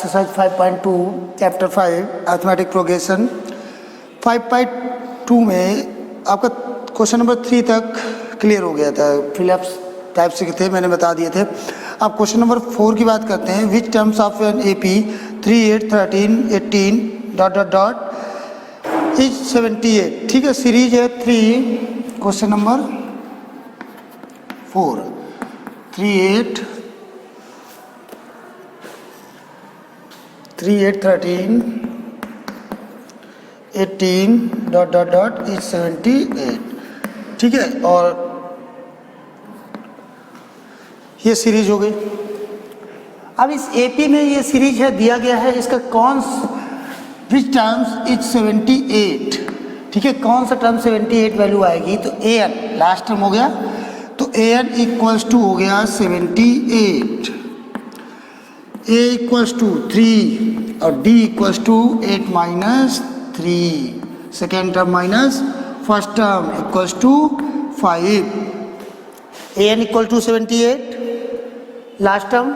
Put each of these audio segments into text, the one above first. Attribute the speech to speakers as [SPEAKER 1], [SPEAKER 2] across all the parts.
[SPEAKER 1] Exercise 5.2 chapter 5 arithmetic progression 5.2 में आपका question number 3 तक क्लियर हो गया था, फिलअप्स टाइप से थे, मैंने बता दिए थे। अब क्वेश्चन नंबर 4 की बात करते हैं। Which terms of an AP 3, 8, 13, 18 dot dot dot is 78। ठीक है, सीरीज है 3, question number 4 3, 8 3, 8, 13, 18 dot dot dot is 78। ठीक है, और ये सीरीज हो गई। अब इस AP में ये सीरीज है, दिया गया है इसका कौन विच टर्म्स इज 78। ठीक है, कौन सा टर्म 78 वैल्यू आएगी, तो AN लास्ट टर्म हो गया, तो AN इक्वल्स टू हो गया 78, A इक्वल्स टू 3 और D equals to 8 minus 3, second term minus first term equals to 5। AN equal to 78 last term,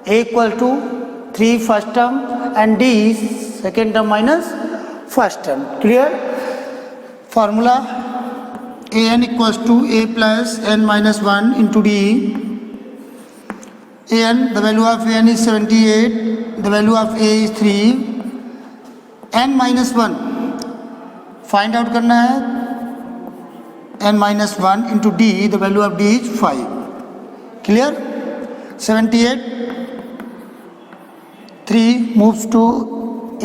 [SPEAKER 1] A equal to 3 first term and D second term minus first term. Clear? Formula AN equals to A plus n minus 1 into D। AN, the value of AN is 78, the value of A is 3, n minus 1 find out करना है, n minus 1 into D, the value of D is 5. Clear? 78, 3 moves to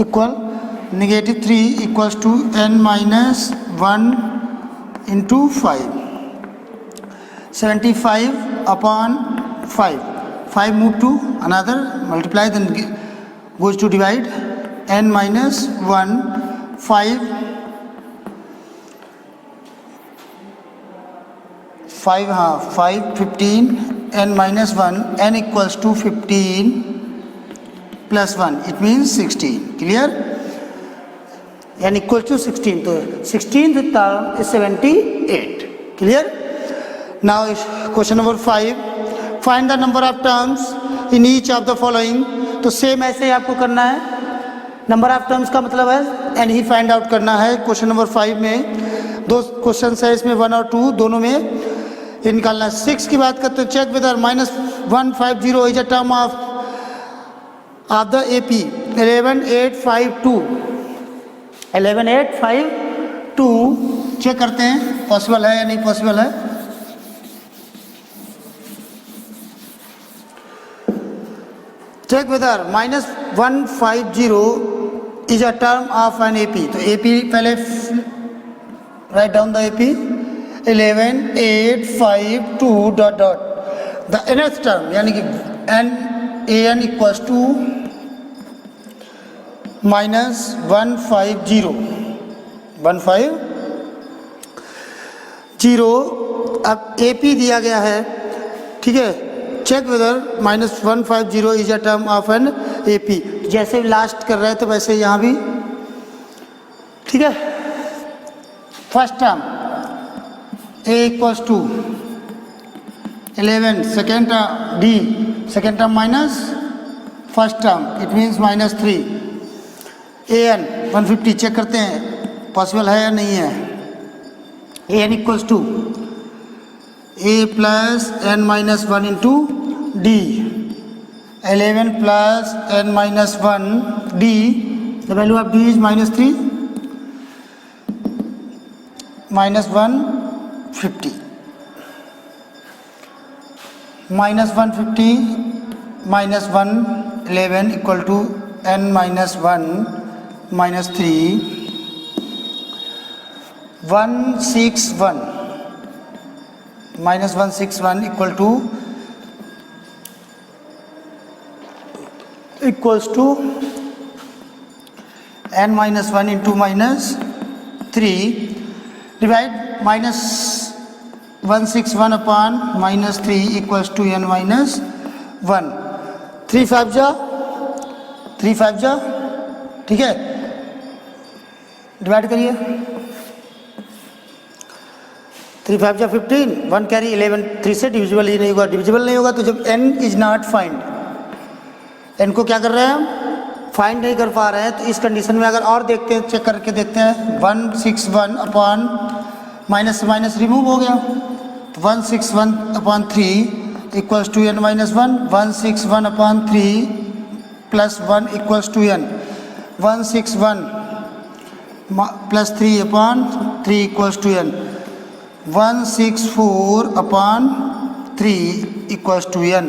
[SPEAKER 1] equal, negative 3 equals to n minus 1 into 5. 75 upon 5. 5 move to another, multiply, then goes to divide, n minus 1, 5, 15, n minus 1, n equals to 15 plus 1, it means 16. Clear? n equals to 16, so 16th term is 78. Clear? Now question number 5, find the number of terms in each of the following. तो same ऐसे ही आपको करना है, number of terms का मतलब है N ही find out करना है। क्वेश्चन नंबर 5 में 2 क्वेश्चन है, इसमें 1 और 2 दोनों में ये निकालना है। 6 की बात करते हैं, check whether -150 is a term of the AP 11852। 11852 check करते हैं पॉसिबल है या नहीं पॉसिबल है। Check whether -150 is a term of an AP। तो AP पहले write down the AP 11852 dot dot the nth term, यानी कि AN इक्वल्स टू -150 अब AP दिया गया है। ठीक है, check whether -150 is a term of an AP। जैसे लास्ट कर रहे थे वैसे यहाँ भी। ठीक है, first term A equals to 11, second term D, second term minus first term, it means -3। AN 150 check करते हैं पॉसिबल है या नहीं है। AN equals to A plus n minus 1 into D, 11 plus n minus 1 D, the value of D is -3, -150, -150 -1 11 equal to n minus 1 -3, 161 -161 equals to n minus 1 into -3 divide -161 upon -3 equals to n minus 1। 3 5 जा, ठीक है, divide करिए। 3 5 जा 15, 1 carry 11, 3 से divisible ही नहीं होगा। Divisible नहीं होगा तो जब n इज नॉट फाइंड, इनको क्या कर रहे हैं हम, फाइंड नहीं कर पा रहे हैं। तो इस कंडीशन में अगर और देखते हैं, चेक करके देखते हैं, 161 अपॉन माइनस से माइनस रिमूव हो गया, तो 161 upon 3 equals to n minus 1, 161 upon 3 plus 1 equals to n, 161 plus 3 upon 3 equals to n, 164 upon 3 equals to n,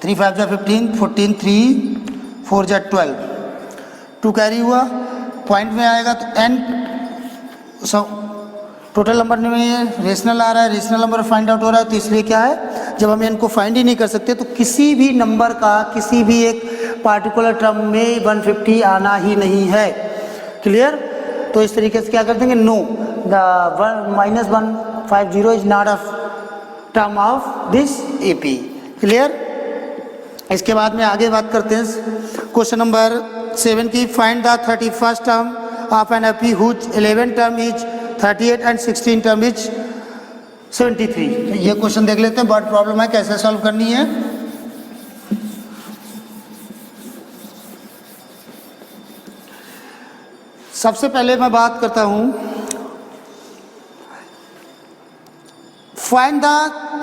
[SPEAKER 1] 3 5 जा 15, 14 3 4 जा 12, 2 कैरी हुआ, पॉइंट में आएगा तो n सब टोटल नंबर में ये रेशनल आ रहा है, रेशनल नंबर फाइंड आउट हो रहा है। तो इसलिए क्या है, जब हम इनको फाइंड ही नहीं कर सकते तो किसी भी नंबर का किसी भी एक पार्टिकुलर टर्म में 150 आना ही नहीं है। क्लियर? तो इस तरीके से क्या कर देंगे, know the -150 is not a term of this AP। Clear? इसके बाद में आगे बात करते हैं क्वेश्चन नंबर 7 की, find the 31st term of an AP whose 11 term is 38 and 16 term is 73। ये क्वेश्चन देख लेते हैं, बहुत प्रॉब्लम है, कैसे सॉल्व करनी है। सबसे पहले मैं बात करता हूं, फाइंड द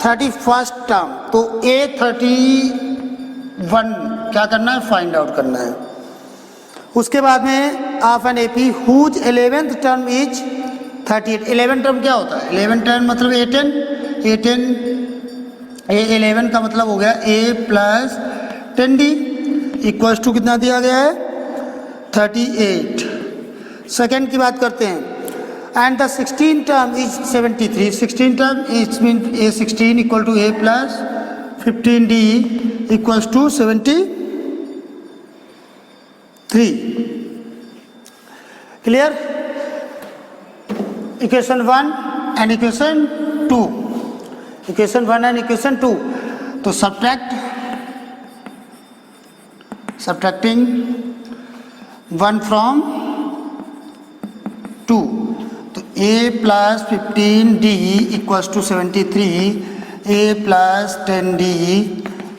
[SPEAKER 1] 31st टर्म। तो A31 क्या करना है, फाइंड आउट करना है। उसके बाद में of an AP whose 11th term is 38। 11 term क्या होता है, 11 टर्म मतलब A10 A11 का मतलब हो गया A plus 10D equals to कितना दिया गया है, 38। सेकेंड की बात करते हैं, and the 16 term is 73। 16 term is mean A16 equal to A plus 15D equals to 73। Clear? Equation 1 and equation 2, equation 1 and equation 2। तो सब्ट्रैक्टिंग 1 फ्रॉम 2, तो A plus 15D equals to 73, A plus 10D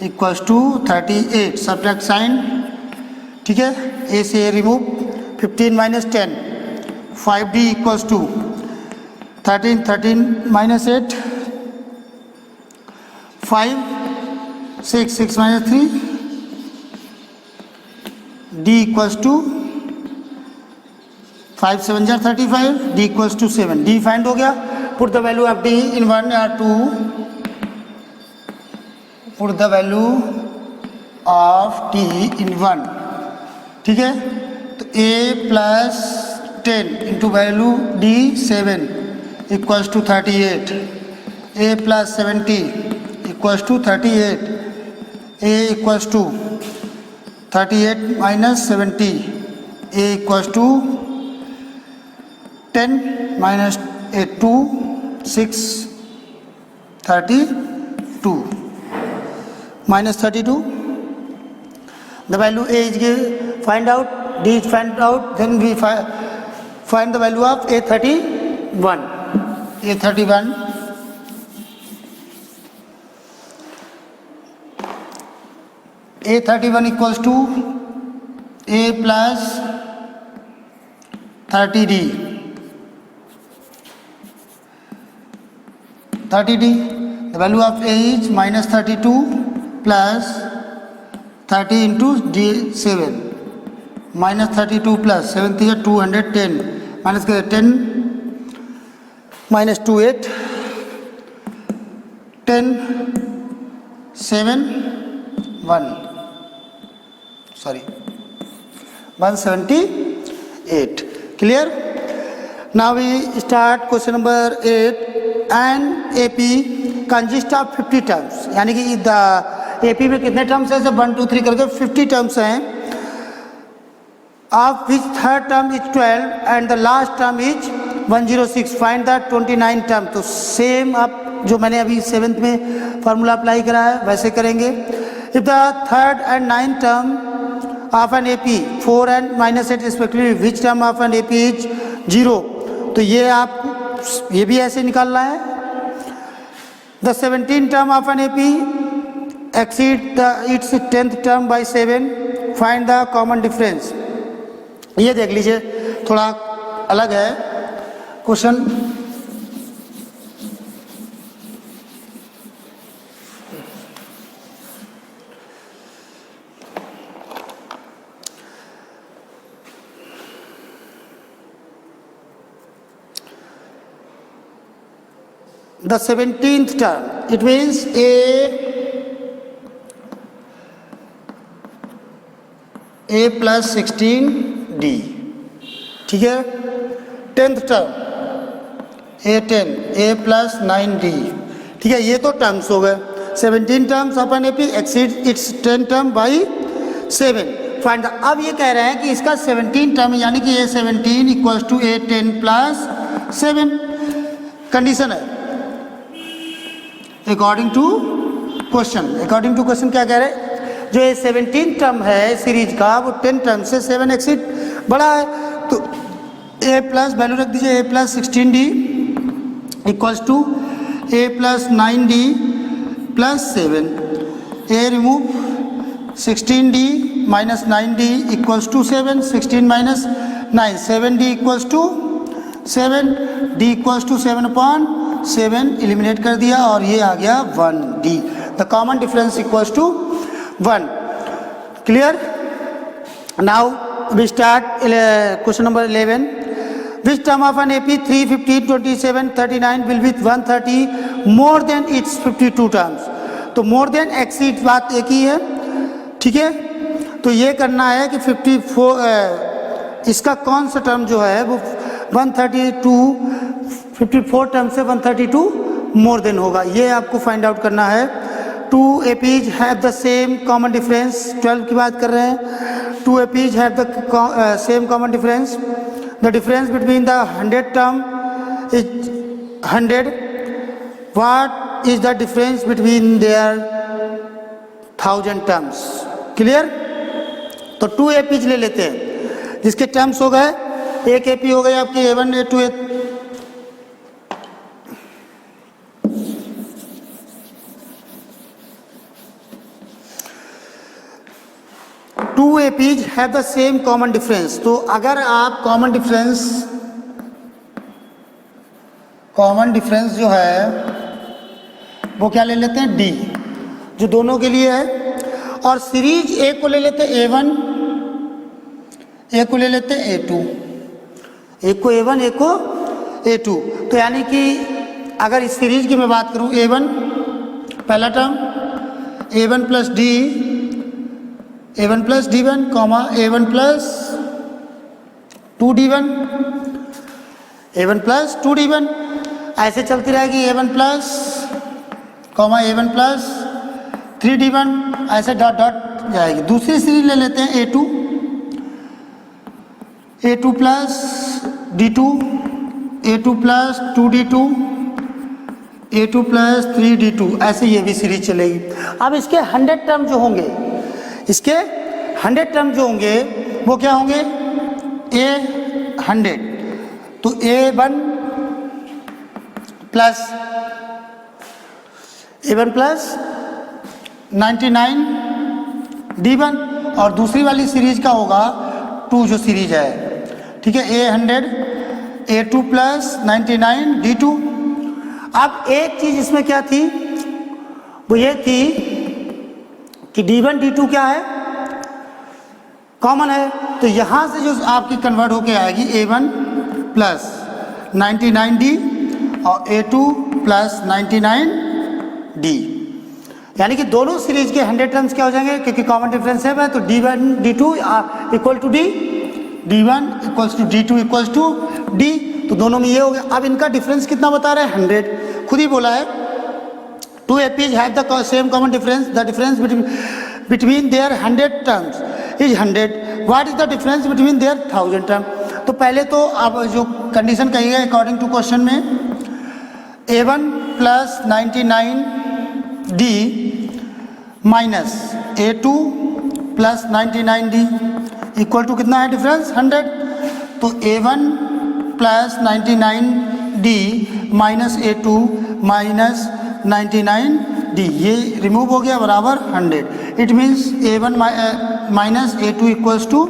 [SPEAKER 1] equals to 38। Subtract sign, ठीक है, A से remove, 15 minus 10, 5D equals to 13, 13 minus 8, 5, 6, 6 minus 3, D equals to 5 7 जा 35, D equals to 7। D find हो गया। Put the value of D in 1 या 2, put the value of D in 1, ठीक है। तो A plus 10 into value D 7 equals to 38, A plus 70 equals to 38, A equals to 38 minus 70, A equals to 10 minus 8 2 6 32 minus 32. The value A is given, find out, D is find out, then we find the value of A31. A31 A31 equals to A plus 30D. 30D, the value of A is minus 32 plus 30 into D7, minus 32 plus 7 is 210, minus 10 minus 2 8, 10 7 1, sorry 178. Clear? Now we start question number 8. And AP consists of 50 terms, यानी कि AP में कितने terms हैं, 1 2 3 करके 50 terms हैं, of which third term is 12 and the last term is 106. Find the 29 term. तो same आप जो मैंने अभी 7th में फार्मूला अप्लाई करा है वैसे करेंगे. If the third and ninth term of an AP 4 and minus 8 respectively, which term of an AP is 0? तो ये आप ये भी ऐसे निकालना है. The 17th term of an AP exceed the its 10th term by 7, find the common difference। ये देख लीजिए, थोड़ा अलग है question. The 17th term, it means a plus 16d, ठीक है। 10th term a10 a plus 9d, ठीक है। ये तो टर्म्स हो गए। 17 terms upon AP exceed it's 10 term by 7, find. अब ये कह रहे हैं कि इसका 17 टर्म यानी कि a17 equals to a10 plus 7, condition है according to question. According to question क्या कह रहे हैं, जो ये 17 टर्म है सीरीज का वो 10 टर्म से 7 एक्सीड बड़ा है, तो a प्लस वैल्यू रख दीजिए a plus 16d equals to a plus 9d plus 7, a remove 16d minus 9d equals to 7, 16 minus 9 7d equals to 7, d equals to 7/7 eliminate कर दिया और ये आ गया 1d। The common difference equals to 1। Clear. Now we start question number 11। Which term of an AP 3, 15, 27, 39 will with 130 more than its 52 terms. तो more than exceed बात एक ही है, ठीक है। तो ये करना है कि 54 इसका कौन सा टर्म जो है वो 132 54 टर्म से 132 मोर देन होगा, ये आपको फाइंड आउट करना है। 2 APs have the same common difference, 12 की बात कर रहे हैं। 2 APs have the same common difference, the difference between the 100 term is 100, what is the difference between their 1000 terms. Clear. तो 2 APs ले लेते हैं जिसके टर्म्स हो गए, एक AP हो गई आपकी A1 A2 2 APs have the same common difference। तो अगर आप कॉमन डिफरेंस जो है वो क्या ले लेते हैं D, जो दोनों के लिए है, और सीरीज A को ले लेते हैं A1, A को ले लेते हैं A2, एक को A1 एक को A2। तो यानी कि अगर इस सीरीज की मैं बात करूं, A1 पहला term A1 plus D, A1 plus D1 comma A1 plus 2D1, A1 plus 2D1, ऐसे चलती रहेगी। A1 plus comma A1 plus 3D1, ऐसे डॉट डॉट जाएगी। दूसरी सीरीज ले लेते हैं A2 plus D2, A2 plus 2D2, A2 plus 3D2, ऐसे ये भी सीरीज चलेगी। अब इसके 100 टर्म जो होंगे, इसके 100 टर्म जो होंगे वो क्या होंगे, A100, तो A1 प्लस 99 D1, और दूसरी वाली सीरीज का होगा 2 जो सीरीज है, ठीक है, A100 A2 प्लस 99 D2। अब एक चीज इसमें क्या थी, वो ये थी कि D1 D2 क्या है, कॉमन है। तो यहां से जो आपकी कन्वर्ट होके आएगी A1 प्लस 99D और A2 प्लस 99D, यानी कि दोनों सीरीज के 100 टर्म्स क्या हो जाएंगे, क्योंकि कॉमन डिफरेंस है तो D1 D2 equal to D, D1 equals to D2 equals to D, तो दोनों में ये हो गया। अब इनका डिफरेंस कितना बता रहे हैं, 100, खुद ही बोला है। 2 APs have the same common difference, the difference between their 100 terms is 100, what is the difference between their 1000 term। तो पहले तो आप जो कंडीशन कही है अकॉर्डिंग टू क्वेश्चन में, A1 plus 99D minus A2 plus 99D equal to कितना है डिफरेंस, 100। तो A1 plus 99D minus A2 minus 99 D, ये रिमूव हो गया बराबर 100। It means A1 minus A2 equals to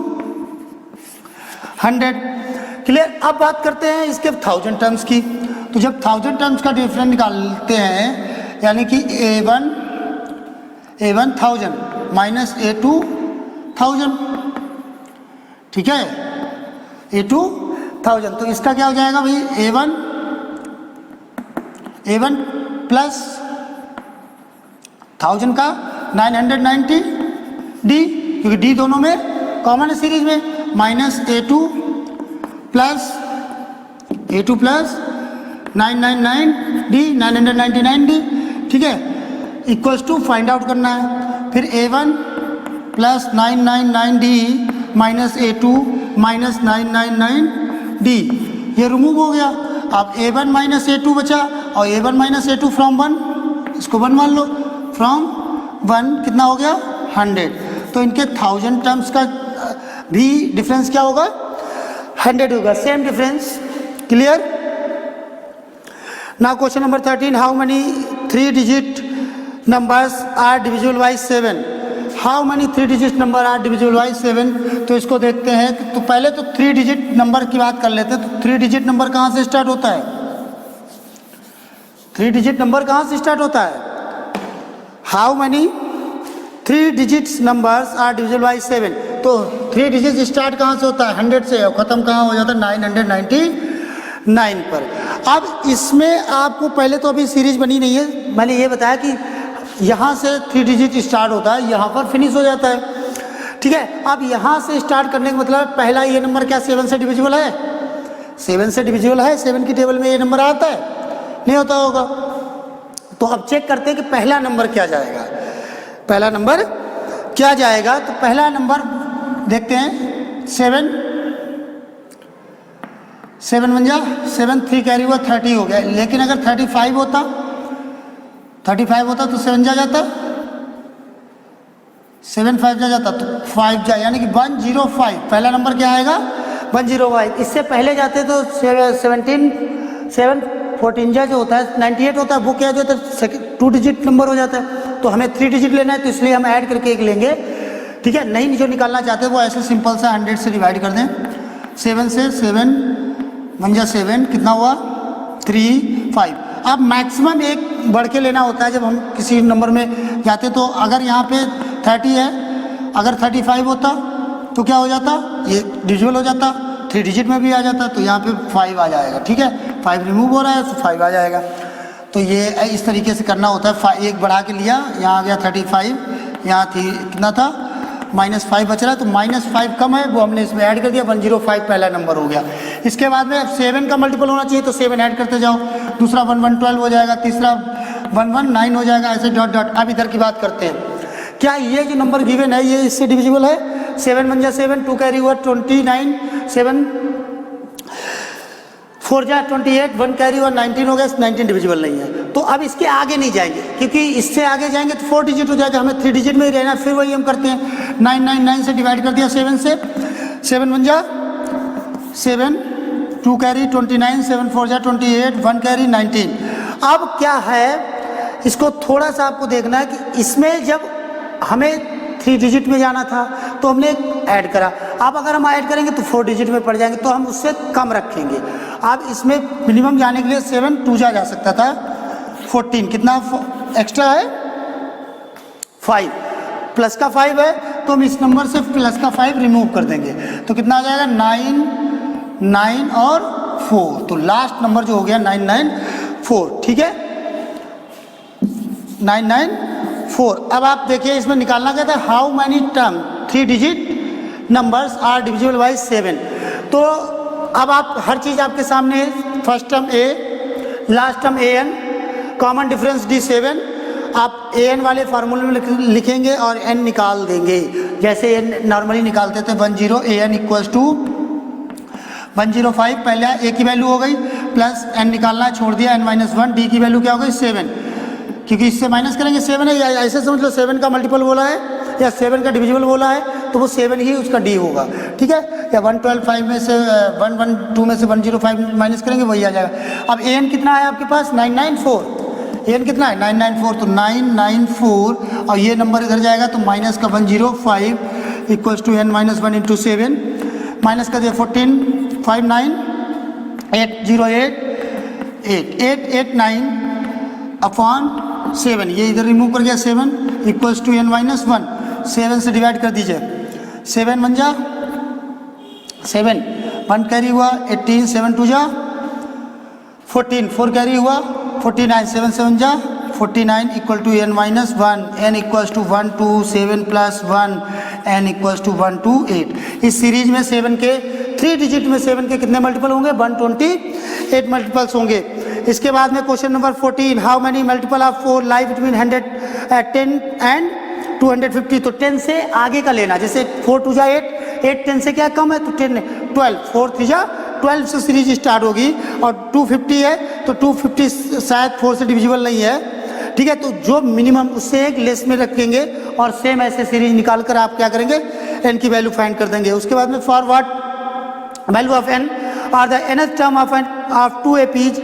[SPEAKER 1] 100। Clear. अब बात करते हैं इसके 1000 टर्म्स की। तो जब 1000 टर्म्स का डिफरेंस निकालते हैं यानी कि A1 1000 माइनस A2 1000, ठीक है, A2 1000, तो इसका क्या हो जाएगा भाई, A1 प्लस 1000 का 990 डी, क्योंकि डी दोनों में कॉमन है सीरीज में, minus A2 plus 999 D 999 D, ठीक है, इक्वल्स टू फाइंड आउट करना है। फिर A1 plus 999 D minus A2 minus 999 D, ये रिमूव हो गया। अब A1 माइनस A2 बचा और A1 माइनस A2 फ्रॉम 1, इसको 1 मान लो, फ्रॉम 1 कितना हो गया 100। तो इनके 1000 टर्म्स का भी डिफरेंस क्या होगा 100 होगा, same difference. Clear. Now question number 13, how many 3 digit numbers are divisible by 7? How many 3 digit number are divisible by 7? तो इसको देखते हैं। तो पहले तो 3 डिजिट नंबर की बात कर लेते हैं। तो 3 डिजिट नंबर कहाँ से स्टार्ट होता है? 3 डिजिट नंबर कहाँ से स्टार्ट होता है? How many 3 digits numbers are divisible by 7? तो 3 डिजिट स्टार्ट कहाँ से होता है? 100 से, और ख़त्म कहाँ हो जाता है? 999 पर। अब इसमें आपको पहले तो अभी सीरीज बनी नहीं है, मैंने ये बताया कि यहाँ से 3 डिजिट स्टार्ट होता है, यहाँ पर फिनिश हो जाता है, ठीक है। अब यहाँ से स्टार्ट करने का मतलब पहला ये नंबर क्या 7 से डिविजिबल है? 7 से डिविजिबल है, 7 की टेबल में ये नंबर आता है? नहीं होता होगा। तो अब चेक करते हैं कि पहला नंबर क्या जाएगा, पहला नंबर क्या जाएगा। तो पहला नंबर देखते हैं 7 बन जा 7, 3 कैरी हुआ 30 हो गया। लेकिन अगर 35 होता तो 7 जा जाता, 7 5 जा जाता, तो 5 जा, यानी कि 105 पहला नंबर क्या आएगा 105। इससे पहले जाते तो 14 जा जो होता है 98 होता है, वो क्या जो होता है 2 डिजिट नंबर हो जाता है। तो हमें 3 डिजिट लेना है, तो इसलिए हम ऐड करके एक लेंगे, ठीक है। नहीं जो निकालना चाहते हैं वो ऐसे सिंपल सा 100 से डिवाइड कर दें। 7 से 7 1 जा 7 कितना हुआ 3 5। अब मैक्सिमम एक बढ़ के लेना होता है जब हम किसी नंबर में जाते। तो अगर यहाँ पे 30 है, अगर 35 होता तो क्या हो जाता, ये डिविजिबल हो जाता, 3 डिजिट में भी आ जाता, तो यहाँ पे 5 आ जाएगा, ठीक है। 5 रिमूव हो रहा है तो 5 आ जाएगा। तो ये इस तरीके से करना होता है। एक बढ़ा के लिया, यहाँ आ गया 35, यहाँ थी कितना था -5 बच रहा है, तो -5 कम है, वो हमने इसमें ऐड कर दिया, 105 पहला नंबर हो गया। इसके बाद में अब 7 का मल्टीपल होना चाहिए, तो 7 ऐड करते जाओ, दूसरा 1 1 12 हो जाएगा, तीसरा 1 1 9 हो जाएगा, ऐसे डॉट डॉट। अब इधर की बात करते हैं, क्या ये जो नंबर गिवन है ये इससे डिविजिबल है? 7 1 जा 7, 2 कैरी हुआ 29, 7 4 जा 28, 1 कैरी हुआ 19 हो गया, 19 डिविजिबल नहीं है। तो अब इसके आगे नहीं जाएंगे, क्योंकि इससे आगे जाएंगे तो 4 डिजिट हो जाएगा, हमें 3 डिजिट में ही रहना। फिर वही हम करते हैं, 999 से डिवाइड कर दिया 7 से, 7 1 जा 7, 2 कैरी 29, 7 4 जा 28, 1 कैरी 19। अब क्या है, इसको थोड़ा सा आपको देखना है कि इसमें जब हमें 3 डिजिट में जाना था तो हमने ऐड करा। अब अगर हम ऐड करेंगे तो 4 डिजिट में पड़ जाएंगे, तो हम उससे कम रखेंगे। अब इसमें मिनिमम जाने के लिए 7 2 जा सकता था 14, कितना एक्स्ट्रा है 5, प्लस का 5 है, तो हम इस नंबर से प्लस का 5 रिमूव कर देंगे, तो कितना आ जाएगा 9 9 और 4। तो लास्ट नंबर जो हो गया 994, ठीक है, 994। अब आप देखिए इसमें निकालना क्या था, how many term 3 digit numbers are divisible by 7। तो अब आप हर चीज़ आपके सामने है, first term a, last term an, common difference D7। आप an वाले फार्मूले में लिखेंगे और n निकाल देंगे, जैसे n नॉर्मली निकालते थे 10 an इक्वल्स टू 105, पहले a की वैल्यू हो गई, प्लस n निकालना छोड़ दिया, n-1, d की वैल्यू क्या हो गई 7, क्योंकि इससे माइनस करेंगे 7 है, या ऐसे समझ लो 7 का मल्टीपल बोला है या 7 का डिविजिबल बोला है, तो वो 7 ही उसका d होगा, ठीक है। या 112 में से 112 में से 105 माइनस करेंगे वही आ जाएगा। अब an कितना है आपके पास 994, एन कितना है 994, तो 994 और ये नंबर इधर जाएगा तो माइनस का 105 equals to n minus 1 into 7 minus का दिया 14 5 9 808 889 अपॉन 7, ये इधर रिमूव कर गया 7 इक्वल्स टू n माइनस 1, 7 से डिवाइड कर दीजिए 7 1 जा 7 1 कैरी हुआ 18 7 2 जा 14 4 कैरी हुआ 49 7 7 जा 49 equal to n minus 1, n equals to 1 2 7 plus 1 n equals to 1 2 8। इस सीरीज में 7 के 3 डिजिट में 7 के कितने मल्टीपल होंगे 128 मल्टीपल्स होंगे। इसके बाद में question number 14, how many multiple of 4 lie between 110 and 250, तो 10 से आगे का लेना, जैसे 4 2 जा 8 10 से क्या कम है तो 10 12 4 3 जा 12 से सीरीज स्टार्ट होगी और 250 है तो 250 शायद 4 से डिविजिबल नहीं है, ठीक है। तो जो मिनिमम उससे एक लेस में रखेंगे और सेम ऐसे सीरीज निकाल कर आप क्या करेंगे एन की वैल्यू फाइंड कर देंगे। उसके बाद में for what value of N और the nth term of 2 APs,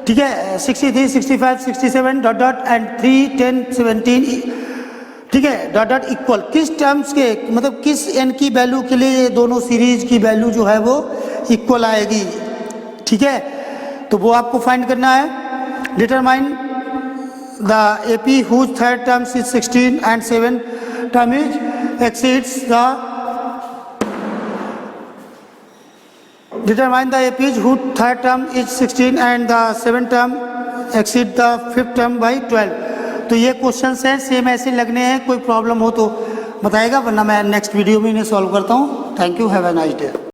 [SPEAKER 1] ठीक है 63 65 67 डॉट डॉट एंड 3 10 17, ठीक है डॉट डॉट इक्वल, किस टर्म्स के मतलब किस n की वैल्यू के लिए ये दोनों सीरीज की वैल्यू जो है वो इक्वल आएगी, ठीक है। तो वो आपको फाइंड करना है। Determine the AP whose third term is 16 and 7 term is exceeds the, determine the APs whose third term is 16 and the 7th term exceed the 5th term by 12। तो ये क्वेश्चंस हैं सेम ऐसे लगने हैं, कोई problem हो तो बताएगा, वरना मैं नेक्स्ट वीडियो में इन्हें सॉल्व करता हूँ। Thank you, have a nice day.